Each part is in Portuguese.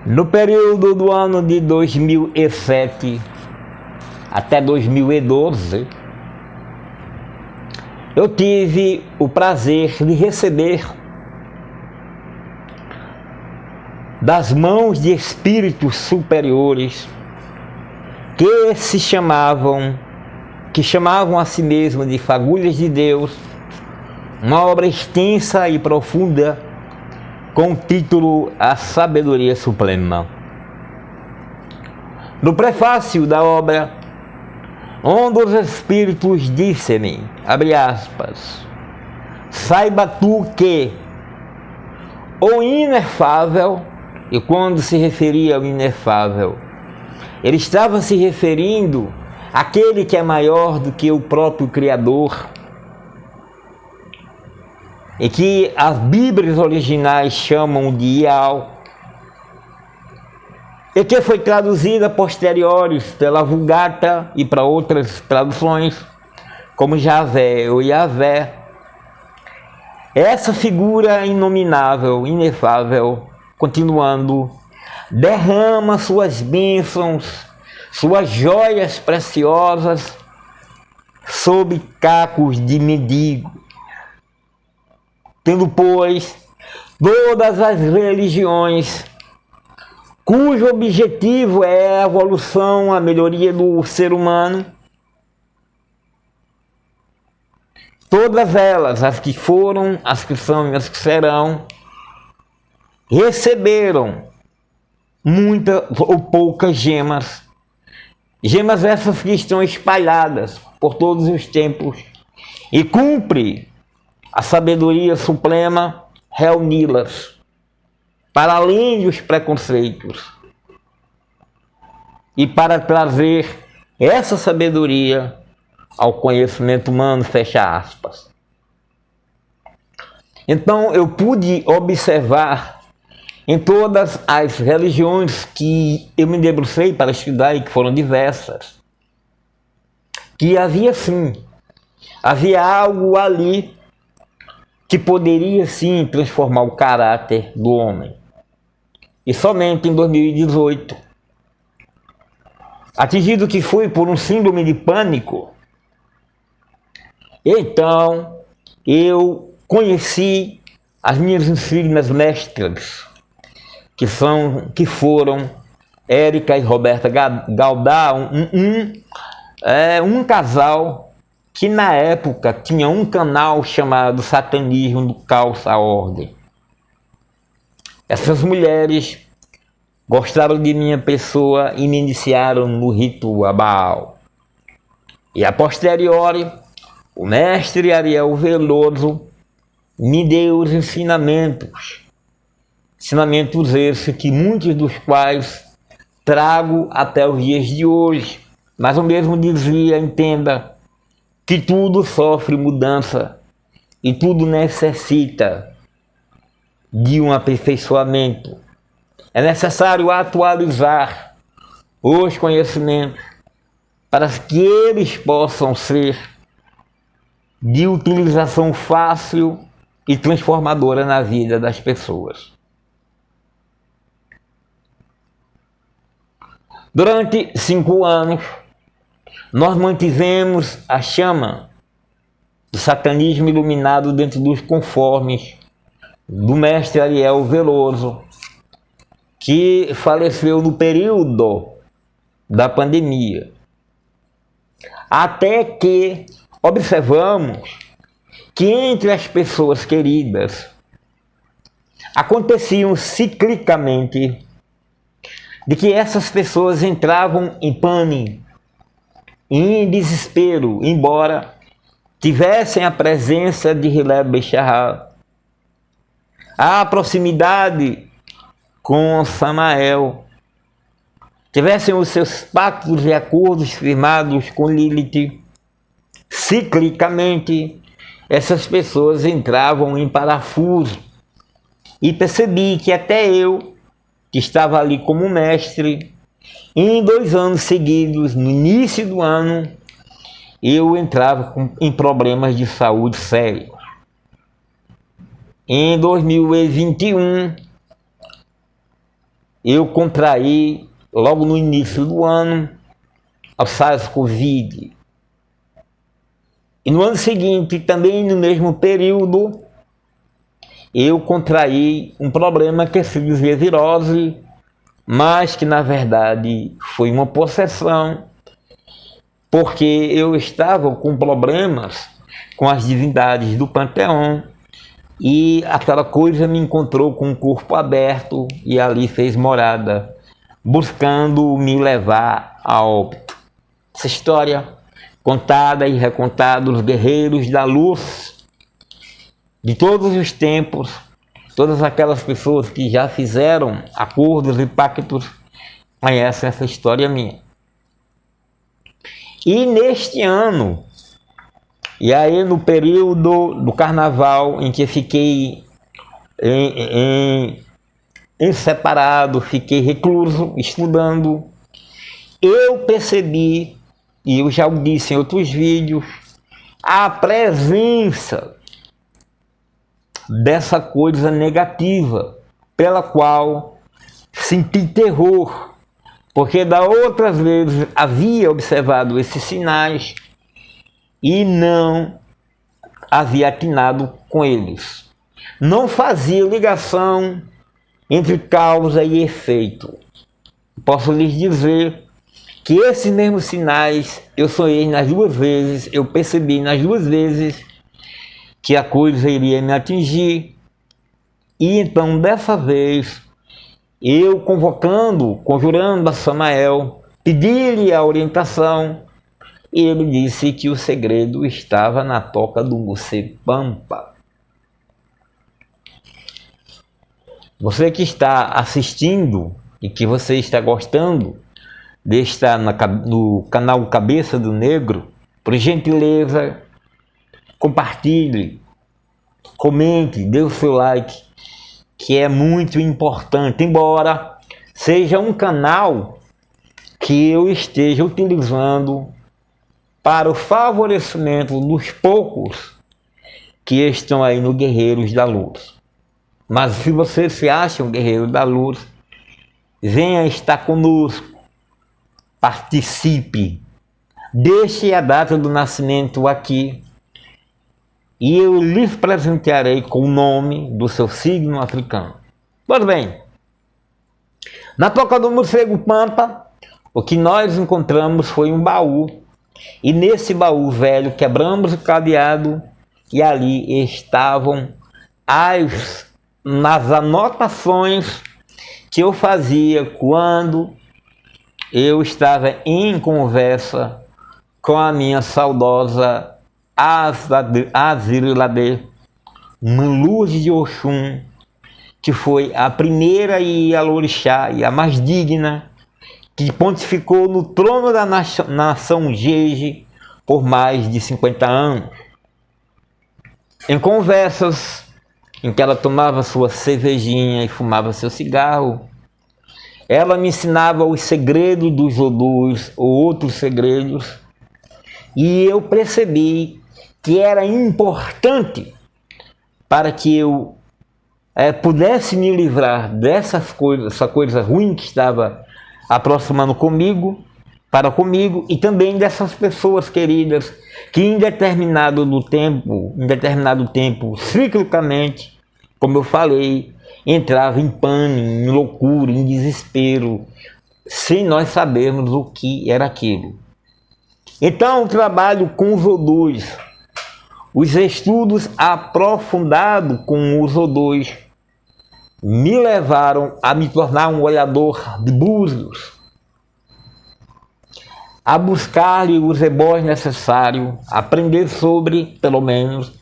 No período do ano de 2007 até 2012, eu tive o prazer de receber das mãos de espíritos superiores que chamavam a si mesmos de fagulhas de Deus, uma obra extensa e profunda com o título A Sabedoria Suprema. No prefácio da obra, um dos espíritos disse-me, abre aspas, saiba tu que o inefável, e quando se referia ao inefável, ele estava se referindo àquele que é maior do que o próprio Criador, e que as Bíblias originais chamam de Ial, e que foi traduzida posteriores pela Vulgata e para outras traduções, como Javé ou Yavé. Essa figura inominável, inefável, continuando, derrama suas bênçãos, suas joias preciosas sob cacos de mendigo, tendo, pois, todas as religiões cujo objetivo é a evolução, a melhoria do ser humano, todas elas, as que foram, as que são e as que serão, receberam muitas ou poucas gemas essas que estão espalhadas por todos os tempos, e cumpre a sabedoria suprema reuni-las para além dos preconceitos e para trazer essa sabedoria ao conhecimento humano, fecha aspas. Então eu pude observar em todas as religiões que eu me debrucei para estudar, e que foram diversas, que havia sim, havia algo ali que poderia sim transformar o caráter do homem. E somente em 2018, atingido que fui por um síndrome de pânico, então eu conheci as minhas insignes mestras, que foram Érica e Roberta Galdar, um casal que na época tinha um canal chamado Satanismo do Caos à Ordem. Essas mulheres gostaram de minha pessoa e me iniciaram no rito a Baal. E a posteriori, o mestre Ariel Veloso me deu os ensinamentos esses que muitos dos quais trago até os dias de hoje. Mas o mesmo dizia, entenda, que tudo sofre mudança e tudo necessita de um aperfeiçoamento. É necessário atualizar os conhecimentos para que eles possam ser de utilização fácil e transformadora na vida das pessoas. Durante 5 anos, nós mantivemos a chama do satanismo iluminado dentro dos conformes do mestre Ariel Veloso, que faleceu no período da pandemia. Até que observamos que entre as pessoas queridas aconteciam ciclicamente de que essas pessoas entravam em pânico, em desespero, embora tivessem a presença de Hilel Becharrat, a proximidade com Samael, tivessem os seus pactos e acordos firmados com Lilith. Ciclicamente, essas pessoas entravam em parafuso, e percebi que até eu, que estava ali como mestre, em 2 anos seguidos, no início do ano, eu entrava em problemas de saúde sérios. Em 2021, eu contraí logo no início do ano a SARS-CoV. E no ano seguinte, também no mesmo período, eu contraí um problema que se dizia virose, mas que na verdade foi uma possessão, porque eu estava com problemas com as divindades do panteão e aquela coisa me encontrou com o corpo aberto e ali fez morada, buscando me levar a óbito. Essa história contada e recontada dos guerreiros da luz de todos os tempos, todas aquelas pessoas que já fizeram acordos e pactos conhecem essa história minha. E neste ano, e aí no período do carnaval em que fiquei em separado, fiquei recluso, estudando, eu percebi, e eu já o disse em outros vídeos, a presença dessa coisa negativa, pela qual senti terror, porque da outras vezes havia observado esses sinais e não havia atinado com eles. Não fazia ligação entre causa e efeito. Posso lhes dizer que esses mesmos sinais eu sonhei nas duas vezes, eu percebi nas duas vezes que a coisa iria me atingir. E então dessa vez eu conjurando a Samael, pedi-lhe a orientação e ele disse que o segredo estava na toca do Musê Pampa. Você que está assistindo e que você está gostando de estar no canal Cabeça do Negro, por gentileza, compartilhe, comente, dê o seu like, que é muito importante, embora seja um canal que eu esteja utilizando para o favorecimento dos poucos que estão aí no Guerreiros da Luz. Mas se você se acha um guerreiro da luz, venha estar conosco, participe, deixe a data do nascimento aqui e eu lhes presentearei com o nome do seu signo africano. Pois bem, na toca do Morcego Pampa, o que nós encontramos foi um baú, e nesse baú velho quebramos o cadeado e ali estavam nas anotações que eu fazia quando eu estava em conversa com a minha saudosa Azirilade, Luz de Oxum, que foi a primeira Ialorixá e a mais digna, que pontificou no trono da nação Jeje por mais de 50 anos. Em conversas em que ela tomava sua cervejinha e fumava seu cigarro, ela me ensinava os segredos dos odus ou outros segredos, e eu percebi que era importante para que eu pudesse me livrar essa coisa ruim que estava aproximando comigo, e também dessas pessoas queridas que em determinado tempo, ciclicamente, como eu falei, entrava em pânico, em loucura, em desespero, sem nós sabermos o que era aquilo. Então, o trabalho com os odus, os estudos aprofundados com os odus, me levaram a me tornar um olhador de búzios, a buscar-lhe os ebós necessários, aprender sobre, pelo menos,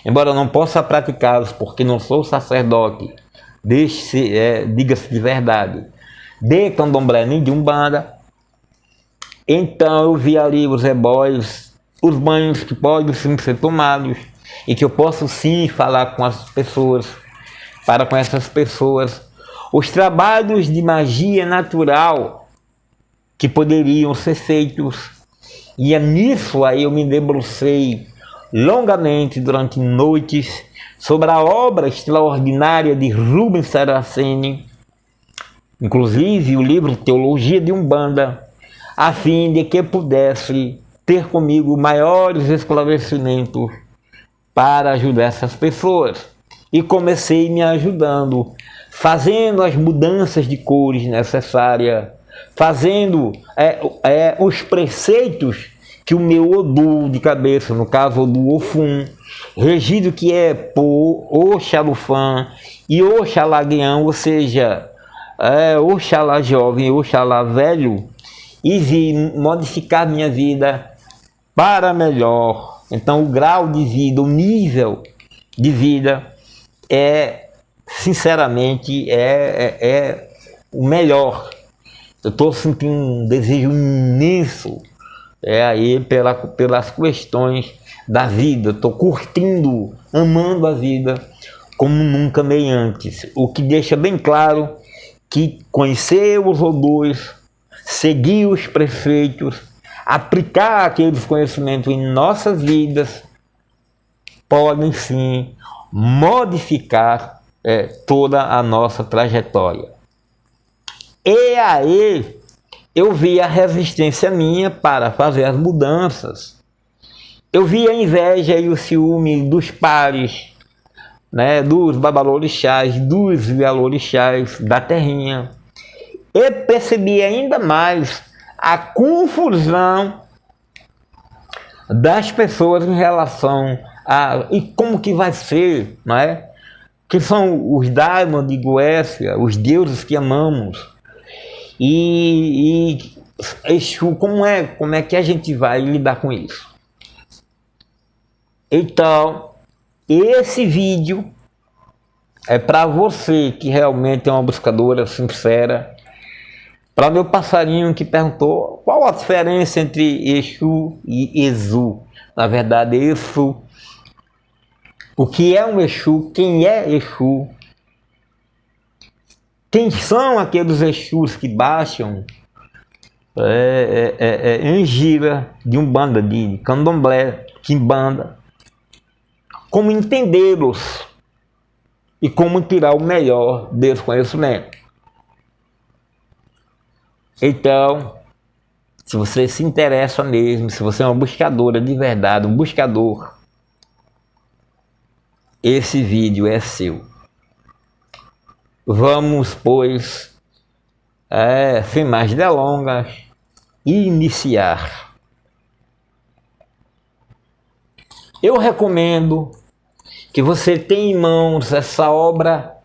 embora eu não possa praticá-los porque não sou sacerdote, diga-se de verdade, de candomblé nem de umbanda. Então eu vi ali os ebós, os banhos que podem sim ser tomados e que eu posso sim falar com as pessoas, para com essas pessoas, os trabalhos de magia natural que poderiam ser feitos. E é nisso aí eu me debrucei longamente durante noites sobre a obra extraordinária de Rubens Saraceni, inclusive o livro Teologia de Umbanda, a fim de que pudesse ter comigo maiores esclarecimentos para ajudar essas pessoas. E comecei me ajudando, fazendo as mudanças de cores necessárias, fazendo os preceitos que o meu Odu de cabeça, no caso Odu Ofum, regido que é por Oxalufã e Oxalagueão, ou seja, Oxalá jovem, Oxalá velho, e vi modificar minha vida para melhor. Então o grau de vida, o nível de vida sinceramente, o melhor. Eu estou sentindo um desejo imenso aí pelas questões da vida. Estou curtindo, amando a vida como nunca amei antes. O que deixa bem claro que conhecer os Odus, seguir os preceitos, aplicar aqueles conhecimentos em nossas vidas, podem sim modificar toda a nossa trajetória. E aí eu vi a resistência minha para fazer as mudanças. Eu vi a inveja e o ciúme dos pares, né, dos babalorixás, dos vialorixás da terrinha. E percebi ainda mais a confusão das pessoas em relação e como que vai ser, não é? Que são os Daimon de Goécia, os deuses que amamos. E Exu, como é que a gente vai lidar com isso? Então, esse vídeo é para você que realmente é uma buscadora sincera, para meu passarinho que perguntou qual a diferença entre Exu e Exu. Na verdade, Exu. O que é um Exu? Quem é Exu? Quem são aqueles Exus que baixam em gira de Umbanda, de Candomblé, Quimbanda? Como entendê-los e como tirar o melhor desse conhecimento. Então, se você se interessa mesmo, se você é uma buscadora de verdade, um buscador, esse vídeo é seu. Vamos, pois, sem mais delongas, iniciar. Eu recomendo que você tenha em mãos essa obra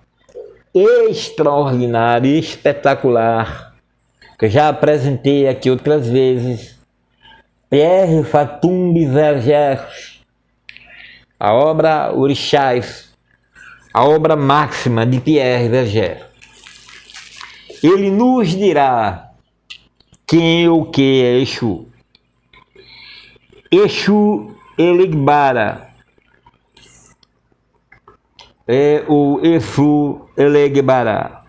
extraordinária, espetacular, que eu já apresentei aqui outras vezes, Pierre Fatumbi Vergès, a obra Orixás, a obra máxima de Pierre Vergès. Ele nos dirá quem ou que é Exu. Exu Elegbara é o Exu Elegbara.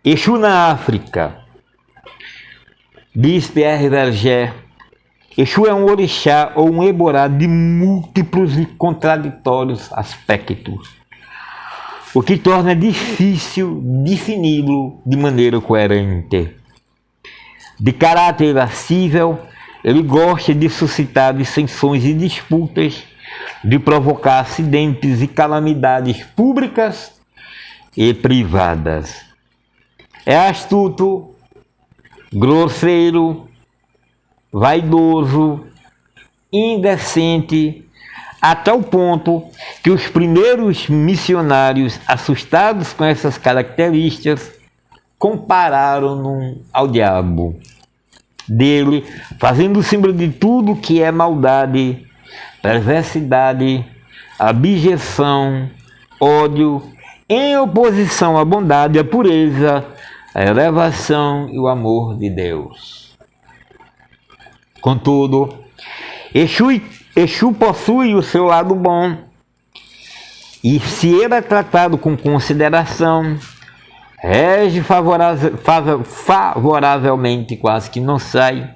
Exu na África, diz Pierre Vergès, Exu é um orixá ou um eborá de múltiplos e contraditórios aspectos, o que torna difícil defini-lo de maneira coerente. De caráter irascível, ele gosta de suscitar dissensões e disputas, de provocar acidentes e calamidades públicas e privadas. É astuto, grosseiro, vaidoso, indecente, a tal ponto que os primeiros missionários, assustados com essas características, compararam-no ao diabo. Dele, fazendo o símbolo de tudo que é maldade, perversidade, abjeção, ódio, em oposição à bondade, à pureza, à elevação e o amor de Deus. Contudo, Exu possui o seu lado bom, e se ele é tratado com consideração, rege favoravelmente, quase que não sai,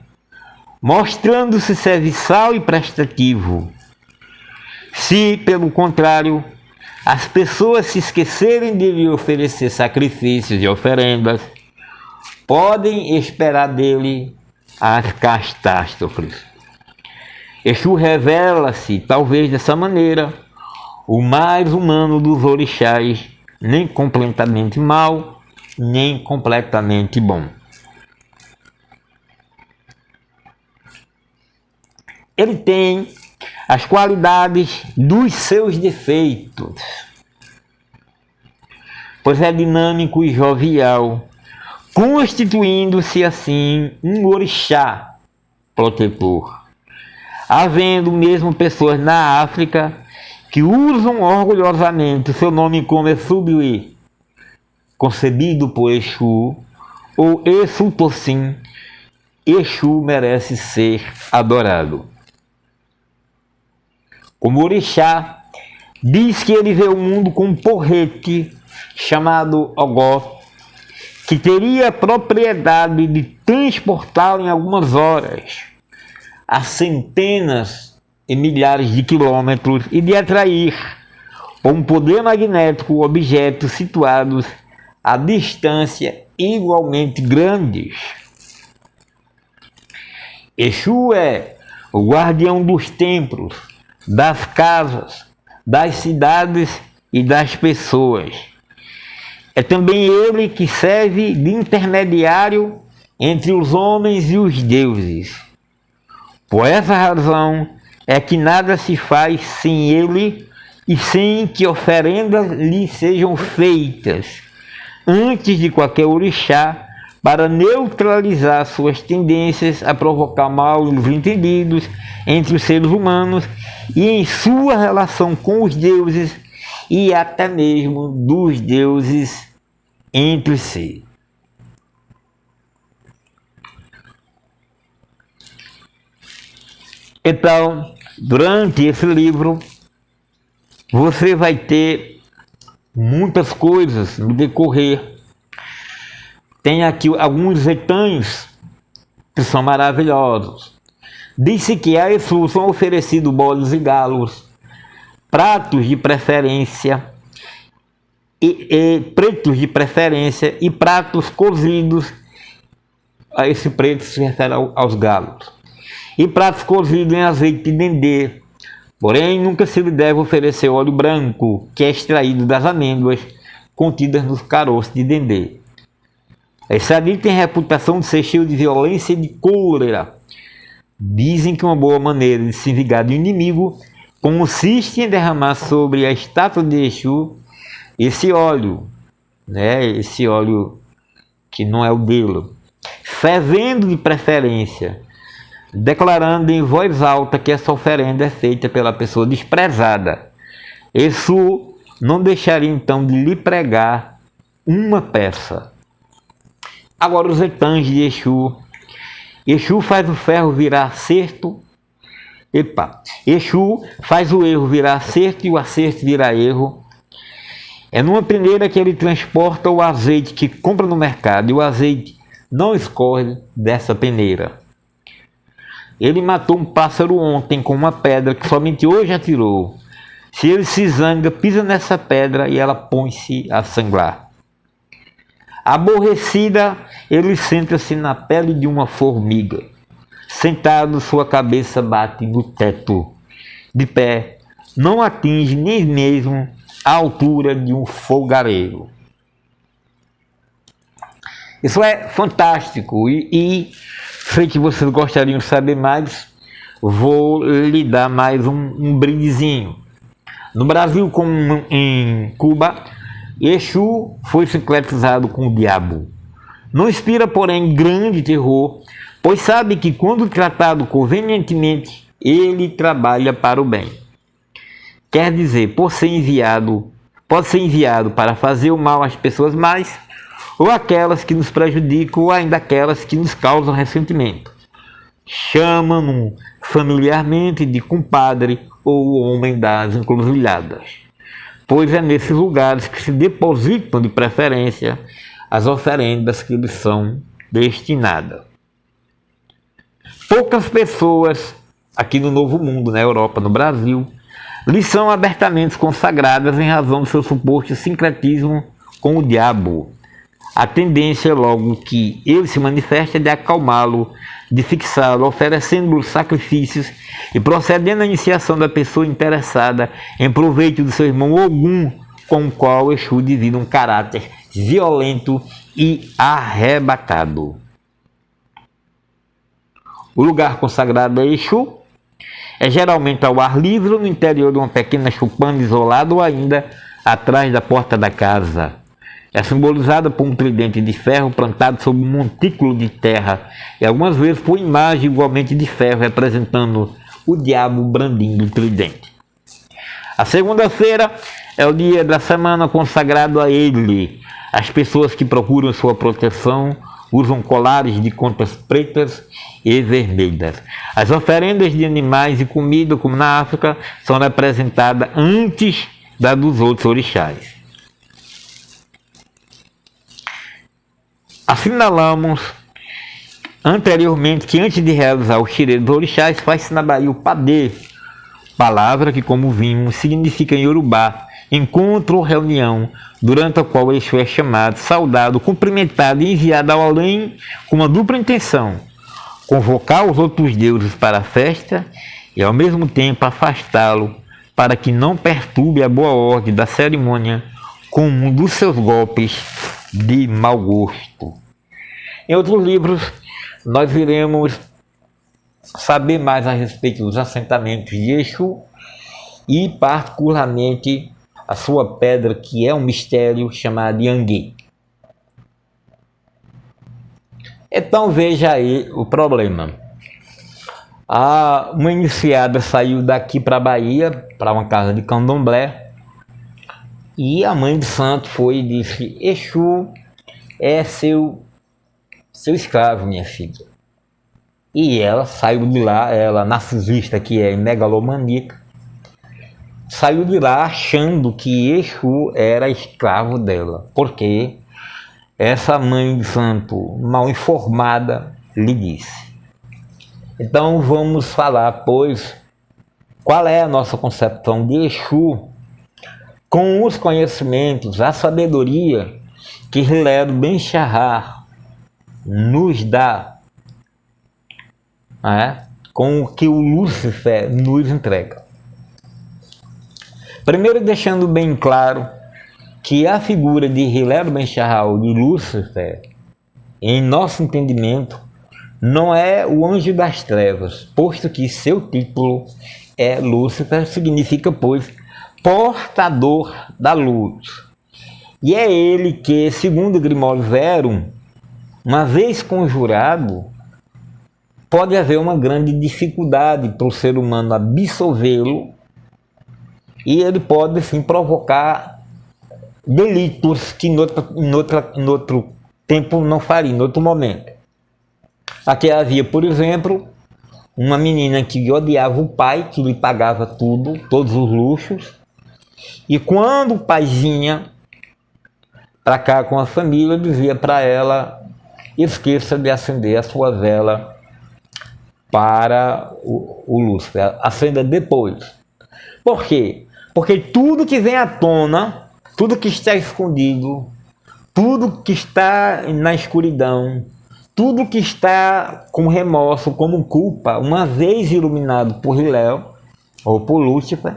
mostrando-se serviçal e prestativo. Se, pelo contrário, as pessoas se esquecerem de lhe oferecer sacrifícios e oferendas, podem esperar dele as catástrofes. Exu revela-se, talvez dessa maneira, o mais humano dos orixás, nem completamente mau, nem completamente bom. Ele tem as qualidades dos seus defeitos, pois é dinâmico e jovial, constituindo-se assim um orixá protetor. Havendo mesmo pessoas na África que usam orgulhosamente seu nome como Exubiwe, concebido por Exu, ou Exu-Tossim, Exu merece ser adorado. Como orixá, diz que ele vê o mundo com um porrete chamado Ogó, que teria a propriedade de transportá-lo em algumas horas a centenas e milhares de quilômetros e de atrair com um poder magnético objetos situados a distância igualmente grandes. Exu é o guardião dos templos, das casas, das cidades e das pessoas. É também ele que serve de intermediário entre os homens e os deuses. Por essa razão é que nada se faz sem ele e sem que oferendas lhe sejam feitas antes de qualquer orixá, para neutralizar suas tendências a provocar maus entendidos entre os seres humanos e em sua relação com os deuses e até mesmo dos deuses entre si. Então, durante esse livro, você vai ter muitas coisas no decorrer. Tem aqui alguns retanhos que são maravilhosos. Diz-se que a Exu são oferecidos bolos e galos, pratos de preferência, e pretos de preferência e pratos cozidos. A esse preto se refere aos galos. E pratos cozidos em azeite de dendê. Porém, nunca se lhe deve oferecer óleo branco, que é extraído das amêndoas contidas nos caroços de dendê. Esse ali tem reputação de ser cheio de violência e de cólera. Dizem que uma boa maneira de se vingar do inimigo consiste em derramar sobre a estátua de Exu esse óleo, esse óleo que não é o dele, fervendo de preferência, declarando em voz alta que essa oferenda é feita pela pessoa desprezada. Exu não deixaria então de lhe pregar uma peça. Agora os etãs de Exu. Exu faz o ferro virar acerto. Exu faz o erro virar acerto e o acerto virar erro. É numa peneira que ele transporta o azeite que compra no mercado, e o azeite não escorre dessa peneira. Ele matou um pássaro ontem com uma pedra que somente hoje atirou. Se ele se zanga, pisa nessa pedra e ela põe-se a sangrar. Aborrecida, ele senta-se na pele de uma formiga. Sentado, sua cabeça bate no teto. De pé, não atinge nem mesmo a altura de um fogareiro. Isso é fantástico e sei que vocês gostariam de saber mais, vou lhe dar mais um brindezinho. No Brasil, como em Cuba, Exu foi sincretizado com o diabo. Não inspira, porém, grande terror, pois sabe que quando tratado convenientemente, ele trabalha para o bem. Quer dizer, pode ser enviado para fazer o mal às pessoas mais, ou aquelas que nos prejudicam, ou ainda aquelas que nos causam ressentimento. Chamam-no familiarmente de compadre ou homem das encruzilhadas, pois é nesses lugares que se depositam de preferência as oferendas que lhes são destinadas. Poucas pessoas aqui no Novo Mundo, na Europa, no Brasil, lhes são abertamente consagradas em razão do seu suposto sincretismo com o diabo. A tendência, logo que ele se manifesta, é de acalmá-lo, de fixá-lo, oferecendo-lhe sacrifícios e procedendo à iniciação da pessoa interessada em proveito do seu irmão Ogum, com o qual Exu divide um caráter violento e arrebatado. O lugar consagrado a Exu é geralmente ao ar livre ou no interior de uma pequena choupana isolada ou ainda atrás da porta da casa. É simbolizada por um tridente de ferro plantado sobre um montículo de terra e algumas vezes por imagem igualmente de ferro representando o diabo brandindo o tridente. A segunda-feira é o dia da semana consagrado a ele. As pessoas que procuram sua proteção usam colares de contas pretas e vermelhas. As oferendas de animais e comida, como na África, são representadas antes da dos outros orixás. Assinalamos anteriormente que antes de realizar o xirê dos orixás, faz-se na Bahia o padê, palavra que, como vimos, significa em Yorubá encontro ou reunião, durante a qual o Exu é chamado, saudado, cumprimentado e enviado ao além com uma dupla intenção: convocar os outros deuses para a festa e ao mesmo tempo afastá-lo para que não perturbe a boa ordem da cerimônia com um dos seus golpes de mau gosto. Em outros livros, nós iremos saber mais a respeito dos assentamentos de Exu e, particularmente, a sua pedra, que é um mistério, chamada Yanguê. Então veja aí o problema. Uma iniciada saiu daqui para a Bahia, para uma casa de candomblé, e a mãe de santo foi e disse: Exu é seu escravo, minha filha. E ela saiu de lá, ela narcisista, que é megalomaníaca, saiu de lá achando que Exu era escravo dela, porque essa mãe de santo mal informada lhe disse. Então vamos falar, pois, qual é a nossa concepção de Exu com os conhecimentos, a sabedoria que Hilero Ben Shahar nos dá, com o que o Lúcifer nos entrega. Primeiro, deixando bem claro que a figura de Hilero Ben Shahar, de Lúcifer, em nosso entendimento, não é o anjo das trevas, posto que seu título é Lúcifer, significa, pois, portador da luz. E é ele que, segundo Grimório Verum, uma vez conjurado, pode haver uma grande dificuldade para o ser humano absolvê-lo, e ele pode, sim, provocar delitos que em outro tempo não faria, em outro momento. Aqui havia, por exemplo, uma menina que odiava o pai, que lhe pagava tudo, todos os luxos, e quando o pai vinha para cá com a família, dizia para ela: esqueça de acender a sua vela para o Lúcifer, acenda depois. Por quê? Porque tudo que vem à tona, tudo que está escondido, tudo que está na escuridão, tudo que está com remorso, como culpa, uma vez iluminado por Hilel ou por Lúcifer,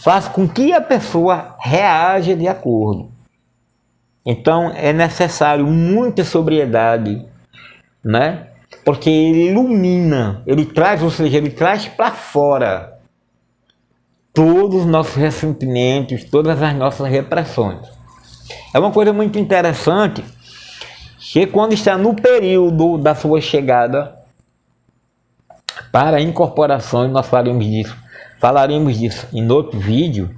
faz com que a pessoa reaja de acordo. Então é necessário muita sobriedade, né? Porque ele ilumina, ele traz, ou seja, ele traz para fora todos os nossos ressentimentos, todas as nossas repressões. É uma coisa muito interessante que, quando está no período da sua chegada para a incorporação, nós falaremos disso em outro vídeo.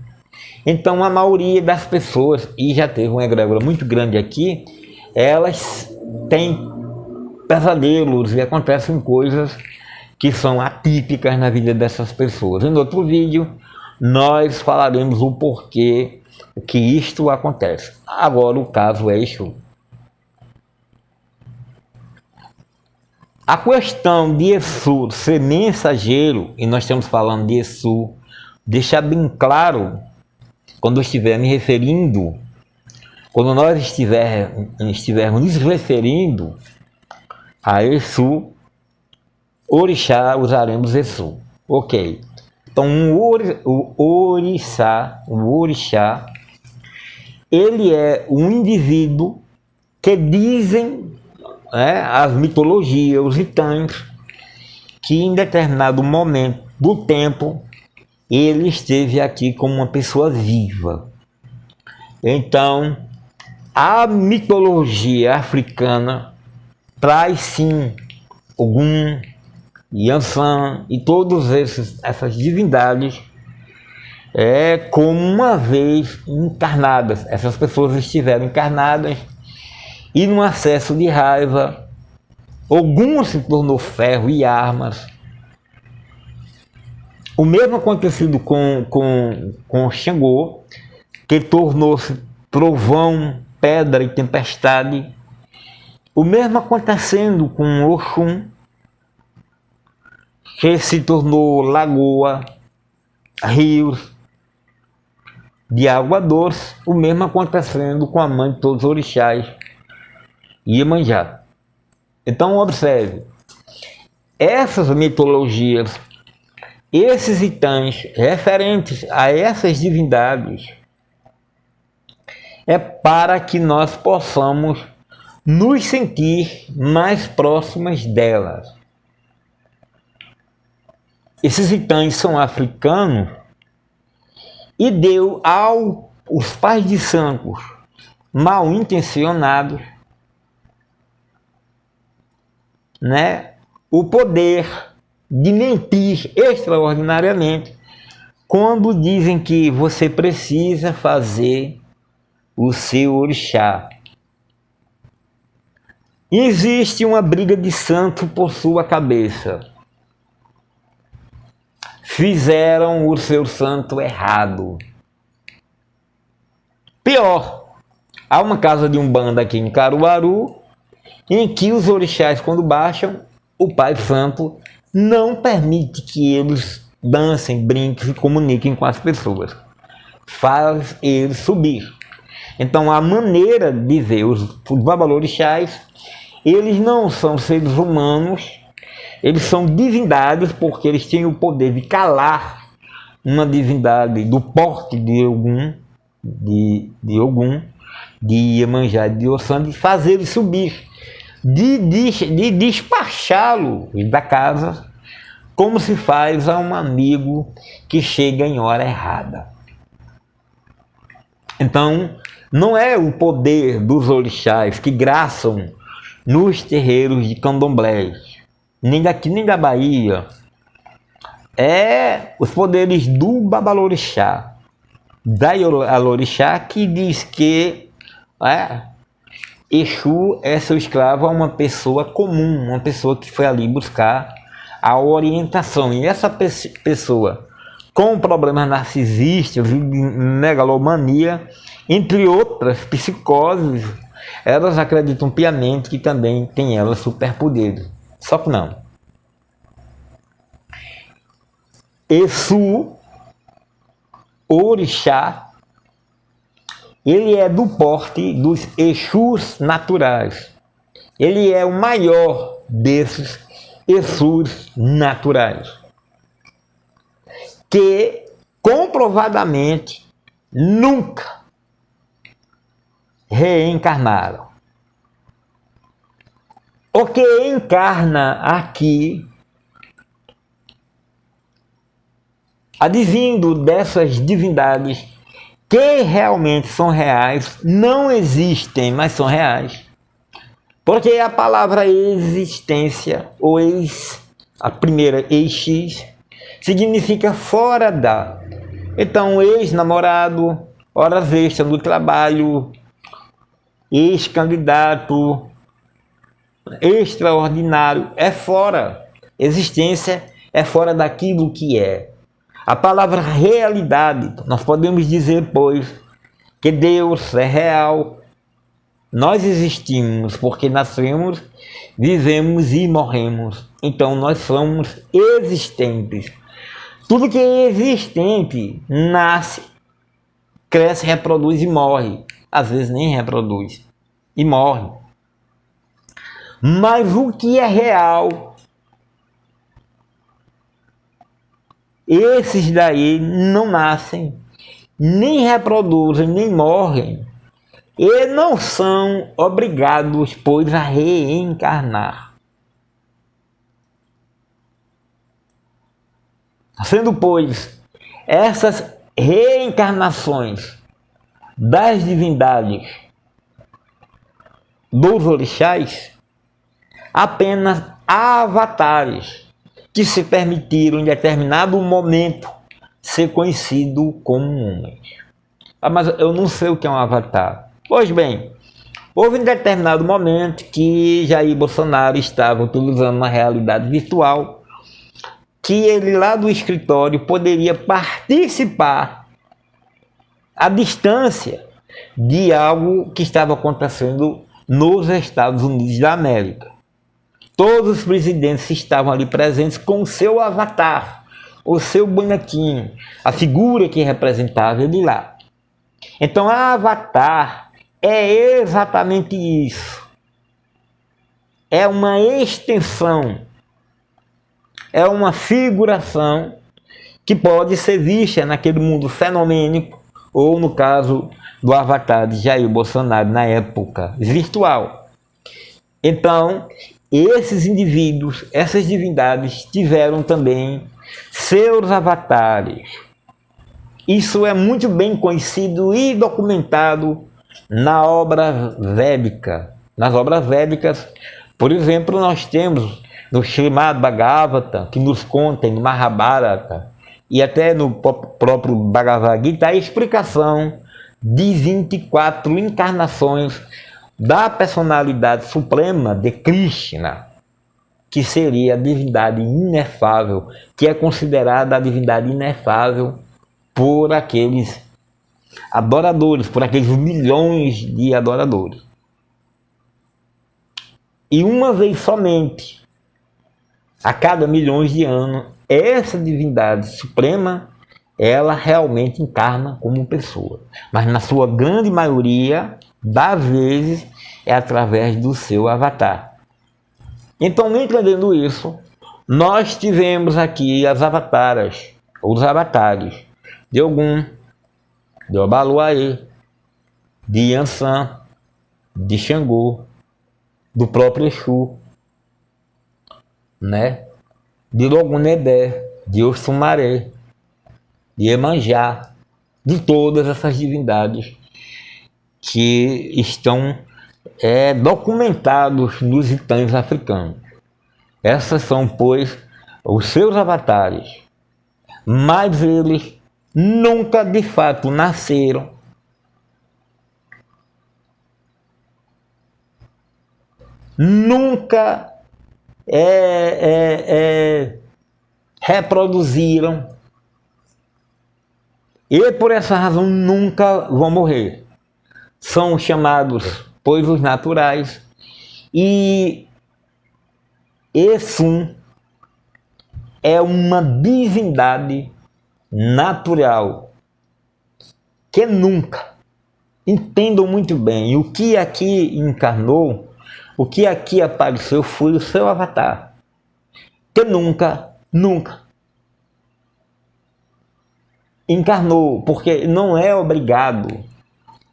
Então a maioria das pessoas, e já teve uma egrégora muito grande aqui, elas têm pesadelos e acontecem coisas que são atípicas na vida dessas pessoas. Em outro vídeo nós falaremos o porquê que isto acontece. Agora o caso é Exu. A questão de Exu ser mensageiro, e nós estamos falando de Exu deixar bem claro, quando eu estiver me referindo, quando nós estivermos nos referindo a Exu, orixá, usaremos Exu. Ok. Então, o orixá, ele é um indivíduo que dizem, né, as mitologias, os itãs, que em determinado momento do tempo ele esteve aqui como uma pessoa viva. Então, a mitologia africana traz sim Ogum, Yansan e todas essas divindades como uma vez encarnadas. Essas pessoas estiveram encarnadas e num acesso de raiva, Ogum se tornou ferro e armas. O mesmo acontecido com Xangô, que tornou-se trovão, pedra e tempestade. O mesmo acontecendo com Oxum, que se tornou lagoa, rios de água doce. O mesmo acontecendo com a mãe de todos os orixás, Iemanjá. Então observe, essas mitologias, esses itãs referentes a essas divindades, é para que nós possamos nos sentir mais próximas delas. Esses itãs são africanos e deu aos pais de santos mal intencionados, né, o poder de mentir extraordinariamente quando dizem que você precisa fazer o seu orixá. Existe uma briga de santo por sua cabeça. Fizeram o seu santo errado. Pior, há uma casa de umbanda aqui em Caruaru, em que os orixás, quando baixam, o Pai Santo não permite que eles dancem, brinquem, se comuniquem com as pessoas. Faz eles subir. Então, a maneira de ver os babalorixás, eles não são seres humanos, eles são divindades, porque eles têm o poder de calar uma divindade do porte de Ogum, de Ogum, de Iemanjá, de Ossan, de fazer ele subir, de despachá-lo da casa, como se faz a um amigo que chega em hora errada. Então, não é o poder dos orixás que graçam nos terreiros de candomblés, nem daqui nem da Bahia. É os poderes do babalorixá, da alorixá, que diz que Exu é seu escravo a uma pessoa comum, uma pessoa que foi ali buscar a orientação. E essa pessoa com problemas narcisistas e megalomania, entre outras psicoses, elas acreditam piamente que também tem elas superpoderes. Só que não. Exu, orixá, ele é do porte dos Exus naturais. Ele é o maior desses Exus naturais, que comprovadamente nunca reencarnaram. O que encarna aqui, advindo dessas divindades que realmente são reais, não existem, mas são reais. Porque a palavra existência, ou a primeira ex, significa fora da. Então, ex-namorado, horas extras do trabalho, ex-candidato, extraordinário, é fora. Existência é fora daquilo que é. A palavra realidade, nós podemos dizer, pois, que Deus é real. Nós existimos porque nascemos, vivemos e morremos. Então nós somos existentes. Tudo que é existente nasce, cresce, reproduz e morre. Às vezes nem reproduz e morre. Mas o que é real, esses daí não nascem, nem reproduzem, nem morrem. E não são obrigados, pois, a reencarnar. Sendo, pois, essas reencarnações das divindades dos orixás apenas avatares que se permitiram em determinado momento ser conhecido como homens. Ah, mas eu não sei o que é um avatar. Pois bem, houve um determinado momento que Jair Bolsonaro estava utilizando uma realidade virtual, que ele lá do escritório poderia participar à distância de algo que estava acontecendo nos Estados Unidos da América. Todos os presidentes estavam ali presentes com o seu avatar, o seu bonequinho, a figura que representava ele lá. Então, a avatar é exatamente isso. É uma extensão, é uma figuração que pode ser vista naquele mundo fenomênico, ou no caso do avatar de Jair Bolsonaro na época virtual. Então, esses indivíduos, essas divindades tiveram também seus avatares. Isso é muito bem conhecido e documentado na obra védica. Nas obras védicas, por exemplo, nós temos no Srimad Bhagavata, que nos conta no Mahabharata, e até no próprio Bhagavad Gita, a explicação de 24 encarnações da personalidade suprema de Krishna, que seria a divindade inefável, que é considerada a divindade inefável por aqueles adoradores, por aqueles milhões de adoradores. E uma vez somente, a cada milhões de anos, essa divindade suprema, ela realmente encarna como pessoa. Mas na sua grande maioria das vezes é através do seu avatar. Então, entendendo isso, nós tivemos aqui as avataras, os avatares de Ogum, de Obaluaê, de Yansan, de Xangô, do próprio Exu, né? De Logunedé, de Oxumaré, de Iemanjá, de todas essas divindades que estão documentados nos itãs africanos. Essas são, pois, os seus avatares, mas eles nunca de fato nasceram, nunca reproduziram e por essa razão nunca vão morrer. São chamados, pois, os naturais, e Exum é uma divindade natural que nunca, entendam muito bem, o que aqui encarnou, o que aqui apareceu foi o seu avatar, que nunca encarnou, porque não é obrigado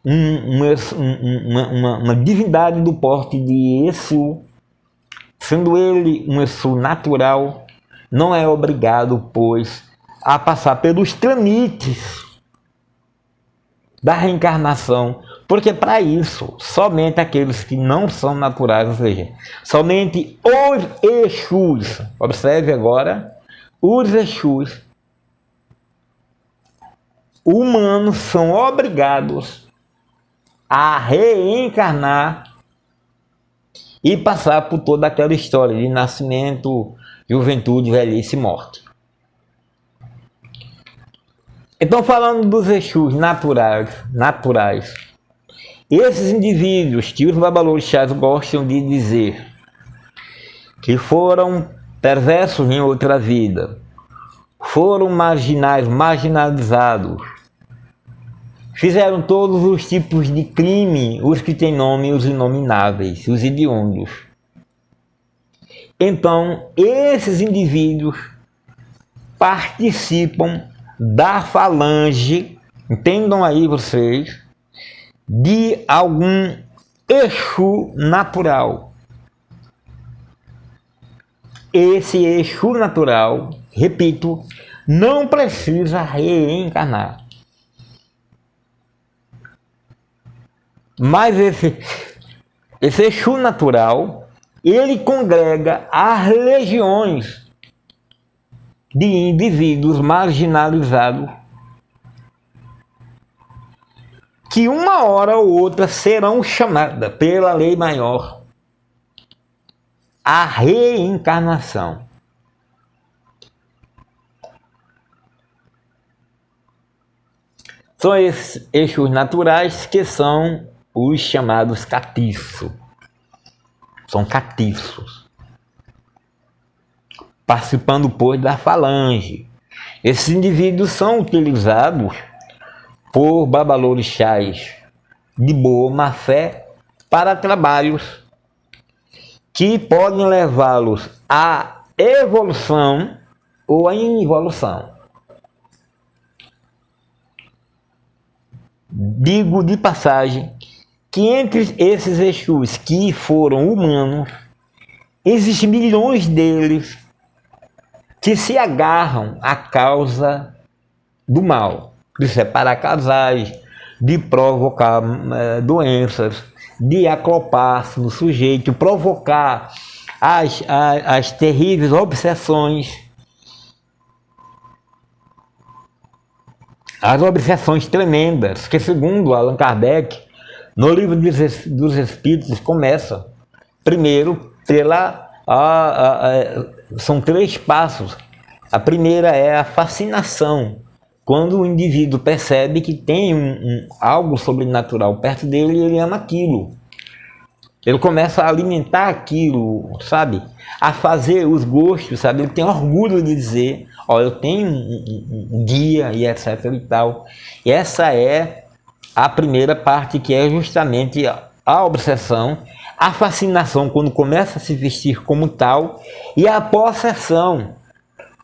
uma divindade do porte de Exu, sendo ele um Exu natural, não é obrigado, pois, a passar pelos trâmites da reencarnação, porque para isso, somente aqueles que não são naturais, ou seja, somente os Exus, observe agora, os Exus humanos são obrigados a reencarnar e passar por toda aquela história de nascimento, juventude, velhice e morte. Então, falando dos Exus naturais, esses indivíduos que os babalorixás gostam de dizer que foram perversos em outra vida, foram marginalizados. Fizeram todos os tipos de crime, os que têm nome, os inomináveis, os hediondos. Então, esses indivíduos participam da falange, entendam aí vocês, de algum eixo natural. Esse eixo natural, repito, não precisa reencarnar. Mas esse eixo natural, ele congrega as legiões de indivíduos marginalizados que uma hora ou outra serão chamadas pela lei maior à reencarnação. São esses eixos naturais que são os chamados catiços. São catiços. Participando, pois, da falange. Esses indivíduos são utilizados por babalorixás de boa má fé para trabalhos que podem levá-los à evolução ou à involução. Digo de passagem que entre esses Exus que foram humanos, existem milhões deles que se agarram à causa do mal, de separar casais, de provocar doenças, de aclopar-se no sujeito, provocar as terríveis obsessões, as obsessões tremendas, que segundo Allan Kardec, no livro dos Espíritos, começa primeiro são 3 passos. A primeira é a fascinação. Quando o indivíduo percebe que tem algo sobrenatural perto dele, ele ama aquilo. Ele começa a alimentar aquilo, sabe? A fazer os gostos, sabe? Ele tem orgulho de dizer, ó, eu tenho um guia e etc e tal. E essa é a primeira parte, que é justamente a obsessão, a fascinação, quando começa a se vestir como tal, e a possessão,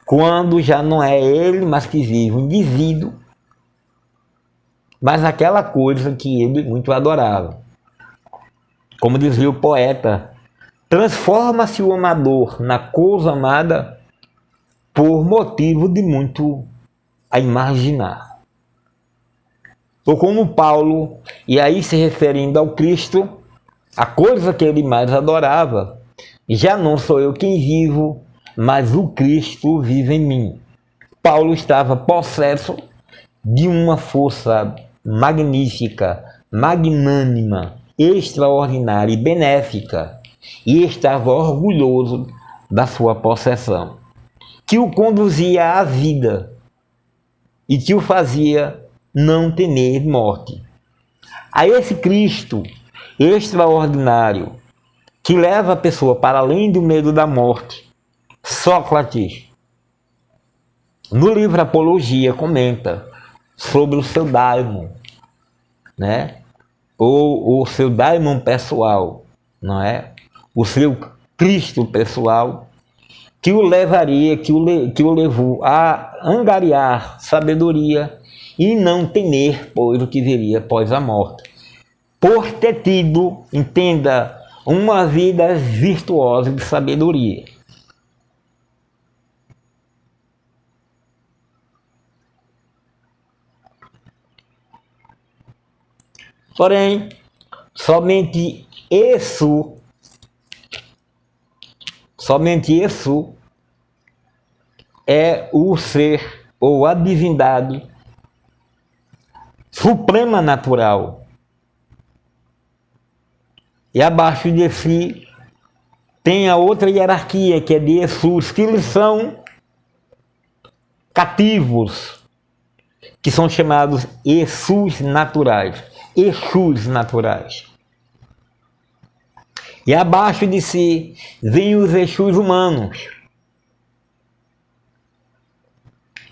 quando já não é ele, mas que vive o indivíduo, mas aquela coisa que ele muito adorava. Como dizia o poeta, transforma-se o amador na coisa amada por motivo de muito a imaginar. Ou como Paulo, e aí se referindo ao Cristo, a coisa que ele mais adorava, já não sou eu quem vivo, mas o Cristo vive em mim. Paulo estava possesso de uma força magnífica, magnânima, extraordinária e benéfica, e estava orgulhoso da sua possessão, que o conduzia à vida e que o fazia não temer morte. A esse Cristo extraordinário, que leva a pessoa para além do medo da morte, Sócrates, no livro Apologia, comenta sobre o seu daimon, né? Ou o seu daimon pessoal, não é? O seu Cristo pessoal, que o levaria, que o levou a angariar sabedoria e não temer, pois, o que viria após a morte. Por ter tido, entenda, uma vida virtuosa de sabedoria. Porém, somente isso é o ser ou a divindade suprema natural. E abaixo de si tem a outra hierarquia, que é de Exus, que eles são cativos, que são chamados Exus naturais. Exus naturais. E abaixo de si vêm os Exus humanos,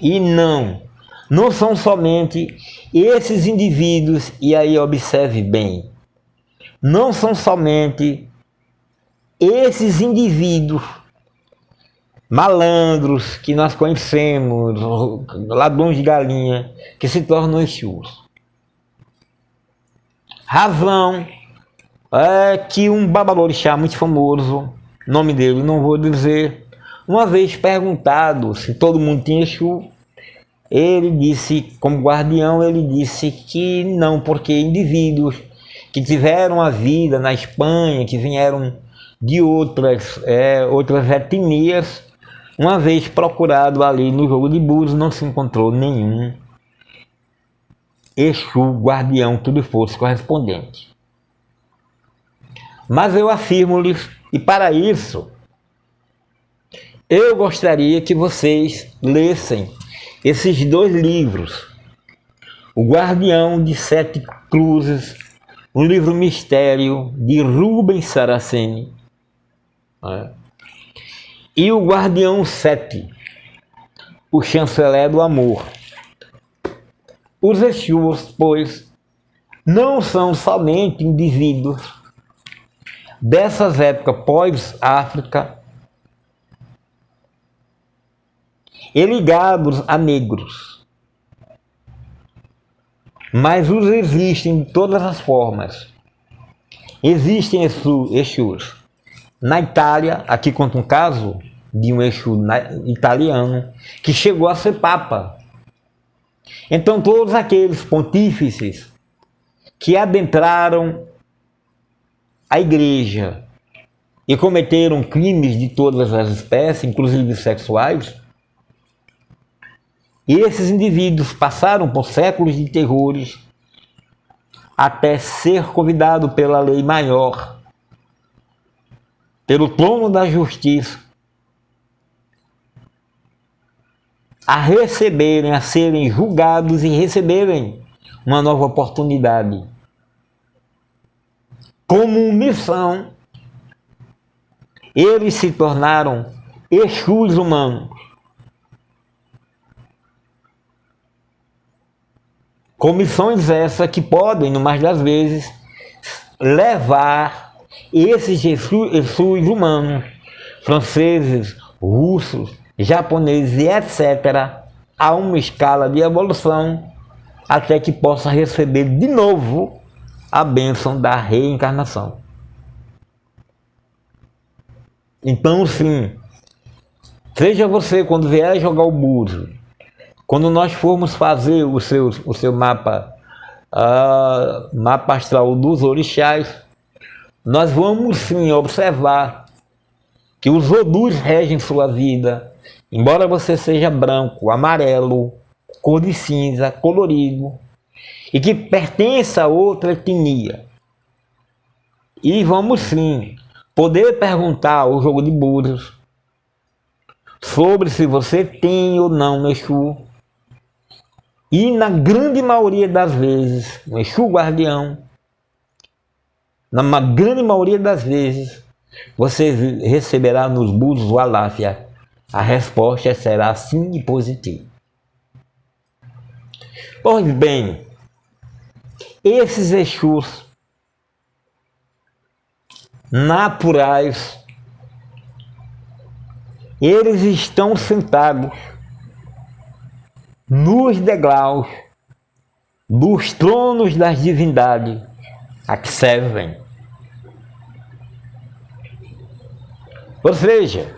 E não são somente esses indivíduos, e aí observe bem, não são somente esses indivíduos malandros que nós conhecemos, ladrões de galinha, que se tornam Exus. Razão é que um babalorixá muito famoso, nome dele não vou dizer, uma vez perguntado se todo mundo tinha Exu, ele disse, como guardião, ele disse que não, porque indivíduos que tiveram a vida na Espanha, que vieram de outras etnias, uma vez procurado ali no jogo de Búzios, não se encontrou nenhum Exu, guardião, que lhe fosse correspondente. Mas eu afirmo-lhes, e para isso, eu gostaria que vocês lessem esses 2 livros, O Guardião de 7 Cruzes, um livro mistério de Rubens Saraceni, e O Guardião 7, o Chanceler do Amor. Os Exus, pois, não são somente indivíduos dessas épocas pós-África e ligados a negros, mas os existem de todas as formas. Existem Exus na Itália, aqui conta um caso de um Exu italiano que chegou a ser Papa. Então todos aqueles pontífices que adentraram a igreja e cometeram crimes de todas as espécies, inclusive sexuais, e esses indivíduos passaram por séculos de terrores até ser convidado pela lei maior, pelo trono da justiça, a receberem, a serem julgados e receberem uma nova oportunidade. Como missão, eles se tornaram Exus humanos. Com missões essas que podem, no mais das vezes, levar esses Exus humanos, franceses, russos, japoneses e etc., a uma escala de evolução até que possa receber de novo a bênção da reencarnação. Então, sim, seja você quando vier jogar o Búzios, quando nós formos fazer o seu mapa astral dos orixás, nós vamos sim observar que os Odus regem sua vida, embora você seja branco, amarelo, cor de cinza, colorido, e que pertença a outra etnia. E vamos sim poder perguntar ao jogo de Búzios sobre se você tem ou não Exu. E na grande maioria das vezes, o Exu guardião, na grande maioria das vezes, você receberá nos Búzios o Aláfia. A resposta será sim e positiva. Pois bem, esses Exus naturais, eles estão sentados nos degraus dos tronos das divindades a que servem. Ou seja,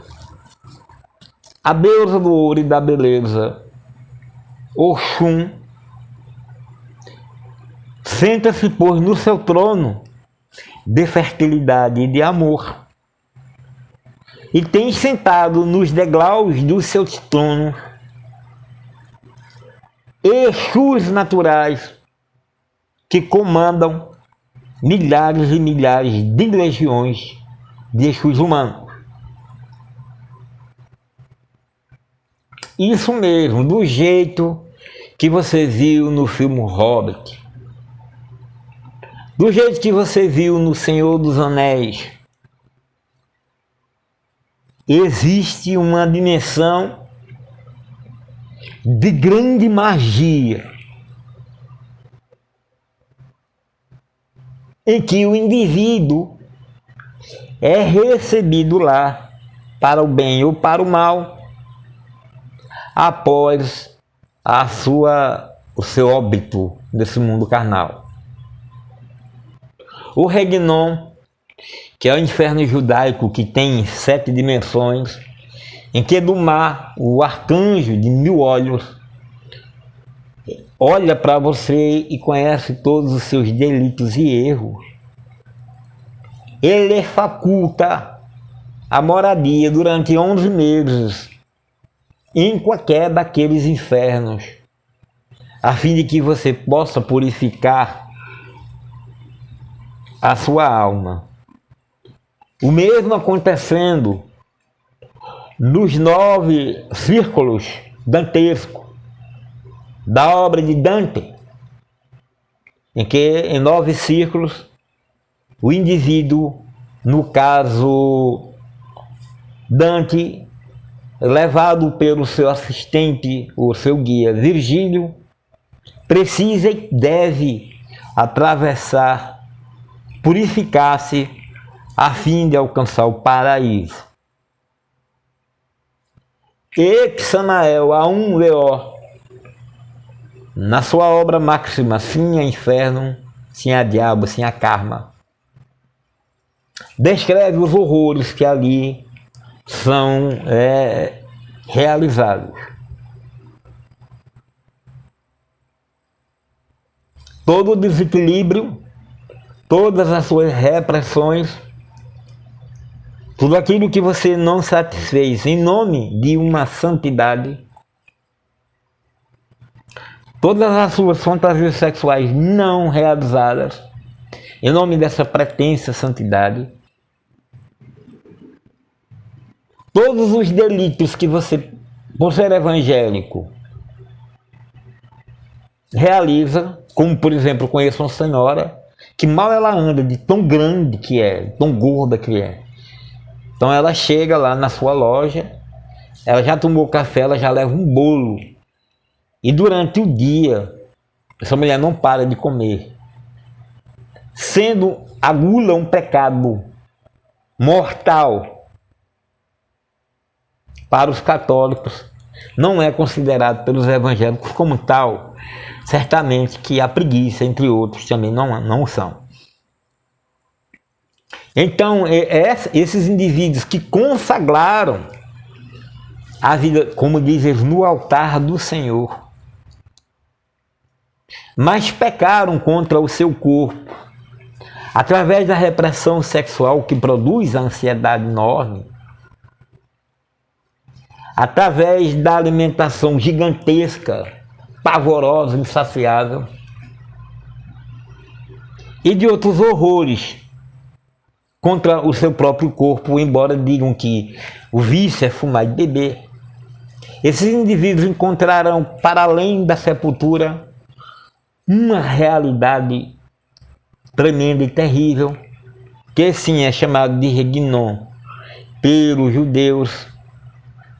a deusa do ouro e da beleza, Oxum, senta-se, pois, no seu trono de fertilidade e de amor, e tem sentado nos degraus dos seus tronos Exus naturais que comandam milhares e milhares de legiões de Exus humanos. Isso mesmo, do jeito que você viu no filme Hobbit, do jeito que você viu no Senhor dos Anéis, existe uma dimensão de grande magia, em que o indivíduo é recebido lá para o bem ou para o mal após o seu óbito nesse mundo carnal. O Regnon, que é o inferno judaico que tem 7 dimensões, em que do mar o arcanjo de 1000 olhos olha para você e conhece todos os seus delitos e erros. Ele faculta a moradia durante 11 meses em qualquer daqueles infernos, a fim de que você possa purificar a sua alma. O mesmo acontecendo nos 9 círculos dantescos da obra de Dante, em que em 9 círculos o indivíduo, no caso Dante, levado pelo seu assistente, o seu guia Virgílio, precisa e deve atravessar, purificar-se a fim de alcançar o paraíso. E Psanael, a um Leó, na sua obra máxima, sim a inferno, sim a diabo, sim a karma, descreve os horrores que ali são realizados. Todo o desequilíbrio, todas as suas repressões, tudo aquilo que você não satisfez em nome de uma santidade, todas as suas fantasias sexuais não realizadas em nome dessa pretensa santidade, todos os delitos que você, por ser evangélico, realiza, como por exemplo, conheço uma senhora que mal ela anda, de tão grande que é, tão gorda que é. Então ela chega lá na sua loja, ela já tomou café, ela já leva um bolo. E durante o dia, essa mulher não para de comer. Sendo a gula um pecado mortal para os católicos, não é considerado pelos evangélicos como tal. Certamente que a preguiça, entre outros, também não são. Então, esses indivíduos que consagraram a vida, como dizes, no altar do Senhor, mas pecaram contra o seu corpo, através da repressão sexual que produz a ansiedade enorme, através da alimentação gigantesca, pavorosa, insaciável, e de outros horrores contra o seu próprio corpo, embora digam que o vício é fumar e beber. Esses indivíduos encontrarão, para além da sepultura, uma realidade tremenda e terrível, que sim é chamado de Regnon pelos judeus,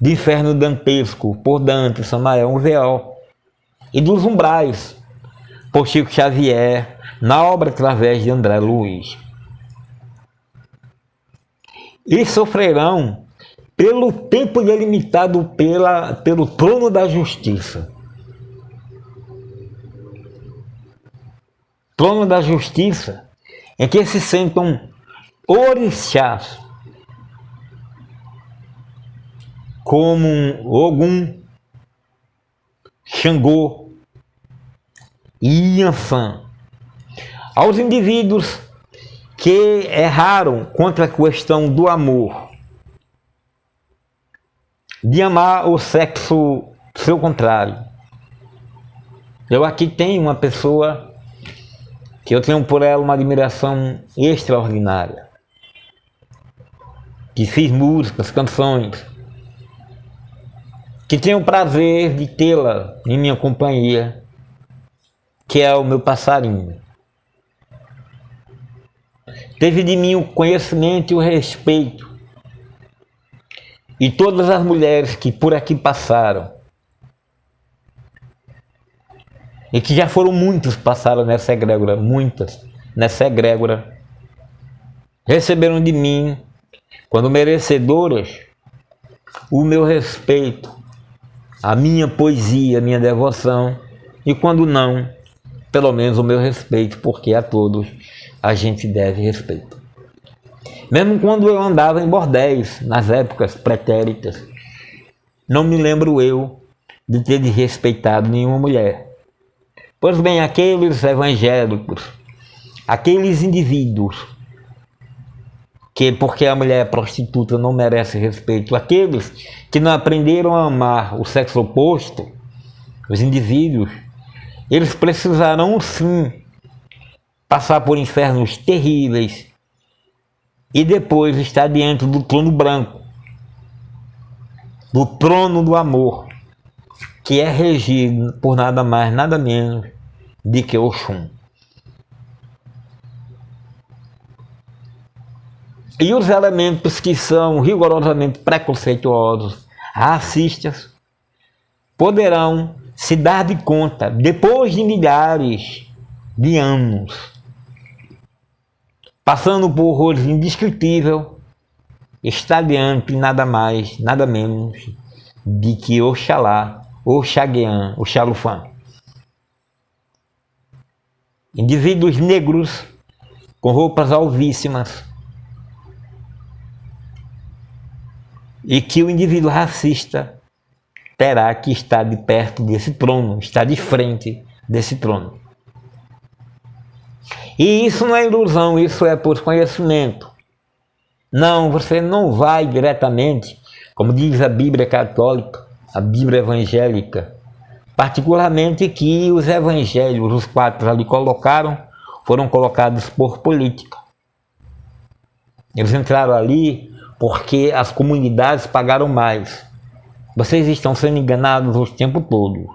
de inferno dantesco por Dante, Samael, um Veol, e dos umbrais por Chico Xavier, na obra através de André Luiz. E sofrerão pelo tempo delimitado pelo trono da justiça. Trono da justiça em que se sentam orixás, como Ogum, Xangô e Yansan. Aos indivíduos que erraram contra a questão do amor, de amar o sexo seu contrário. Eu aqui tenho uma pessoa que eu tenho por ela uma admiração extraordinária, que fiz músicas, canções, que tenho o prazer de tê-la em minha companhia, que é o meu passarinho. Teve de mim o conhecimento e o respeito. E todas as mulheres que por aqui passaram e que já foram muitos passaram nessa egrégora, muitas, nessa egrégora, receberam de mim, quando merecedoras, o meu respeito, a minha poesia, a minha devoção, e quando não, pelo menos o meu respeito, porque a todos a gente deve respeito. Mesmo quando eu andava em bordéis, nas épocas pretéritas, não me lembro eu de ter desrespeitado nenhuma mulher. Pois bem, aqueles evangélicos, aqueles indivíduos, que porque a mulher é prostituta não merece respeito, aqueles que não aprenderam a amar o sexo oposto, os indivíduos, eles precisarão sim passar por infernos terríveis e depois estar diante do trono branco, do trono do amor, que é regido por nada mais, nada menos de que Oxum. E os elementos que são rigorosamente preconceituosos, racistas, poderão se dar de conta, depois de milhares de anos, passando por horrores indescritíveis, está diante nada mais, nada menos de que Oxalá, Oxaguean, Oxalufã. Indivíduos negros com roupas alvíssimas, e que o indivíduo racista terá que estar de perto desse trono, estar de frente desse trono. E isso não é ilusão, isso é por conhecimento. Não, você não vai diretamente, como diz a Bíblia católica, a Bíblia evangélica, particularmente que os evangelhos, os 4 ali colocaram, foram colocados por política. Eles entraram ali porque as comunidades pagaram mais. Vocês estão sendo enganados o tempo todo.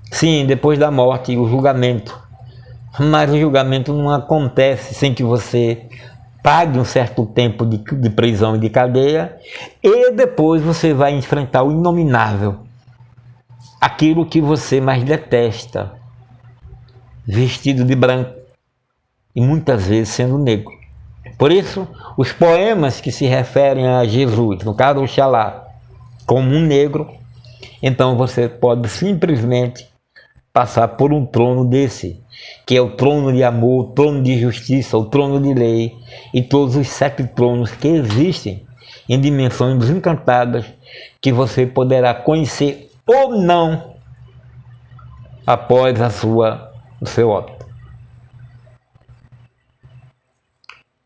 Sim, depois da morte, o julgamento. Mas o julgamento não acontece sem que você pague um certo tempo de prisão e de cadeia, e depois você vai enfrentar o inominável. Aquilo que você mais detesta, vestido de branco e muitas vezes sendo negro. Por isso, os poemas que se referem a Jesus, no caso Oxalá, como um negro, então você pode simplesmente passar por um trono desse, que é o trono de amor, o trono de justiça, o trono de lei e todos os 7 tronos que existem em dimensões desencantadas que você poderá conhecer ou não após o seu óbito.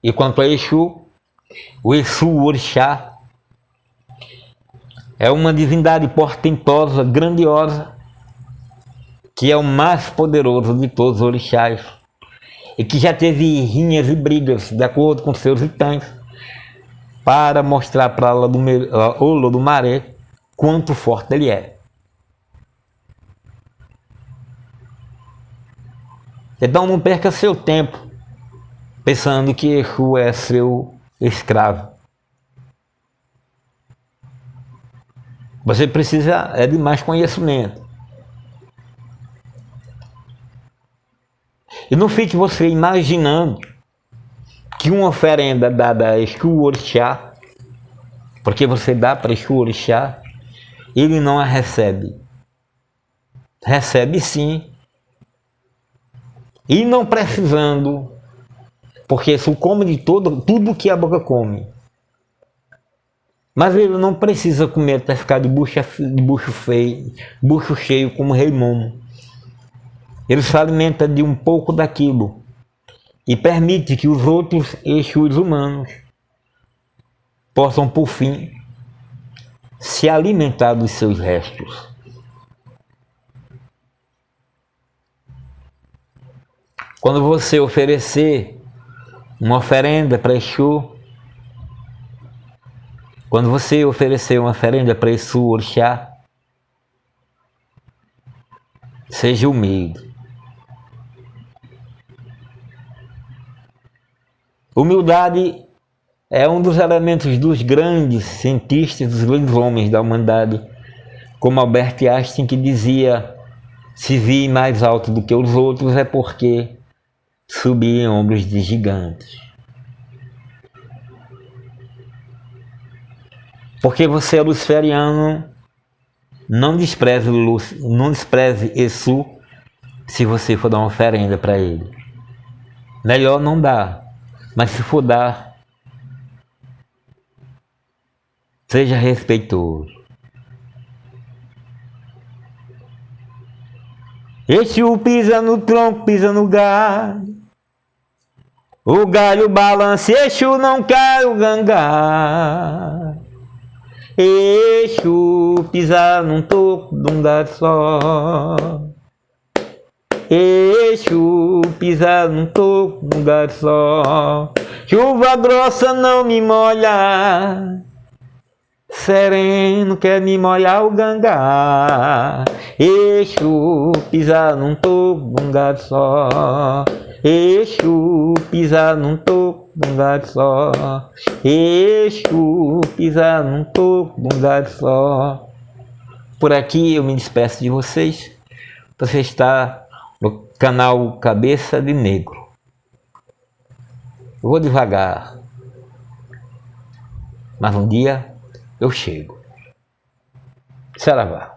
E quanto a Exu, o Exu, o Orixá, é uma divindade portentosa, grandiosa, que é o mais poderoso de todos os orixás, e que já teve rinhas e brigas, de acordo com seus itãs, para mostrar para Olodumaré quanto forte ele é. Então não perca seu tempo pensando que Exu é seu escravo. Você precisa de mais conhecimento. E não fique você imaginando que uma oferenda dada a Exu Orixá, porque você dá para Exu Orixá, ele não a recebe. Recebe sim. E não precisando, porque Exu come de tudo que a boca come. Mas ele não precisa comer até ficar de bucho cheio como Rei Momo. Ele se alimenta de um pouco daquilo e permite que os outros Exus humanos possam, por fim, se alimentar dos seus restos. Quando você oferecer uma oferenda para Exu, quando você oferecer uma oferenda para Exu Orixá, seja humilde. Humildade é um dos elementos dos grandes cientistas, dos grandes homens da humanidade, como Albert Einstein, que dizia Se vi mais alto do que os outros é porque subi em ombros de gigantes. Porque você é luciferiano, não despreze Exu se você for dar uma oferenda para ele. Melhor não dar, mas se for dar, seja respeitoso. Exu pisa no tronco, pisa no galho. O galho balança, Exu não cai o gangá. Exu pisar num toco de um galho só. Exu pisar num toco de um galho só. Chuva grossa não me molha, sereno quer me molhar o gangá. Exu pisar num toco de um galho só. Exu pisar num toco de um galho só. Exu pisar num toco de um galho só. Por aqui eu me despeço de vocês. Você está no canal Cabeça de Negro. Eu vou devagar, mas um dia eu chego. Saravá.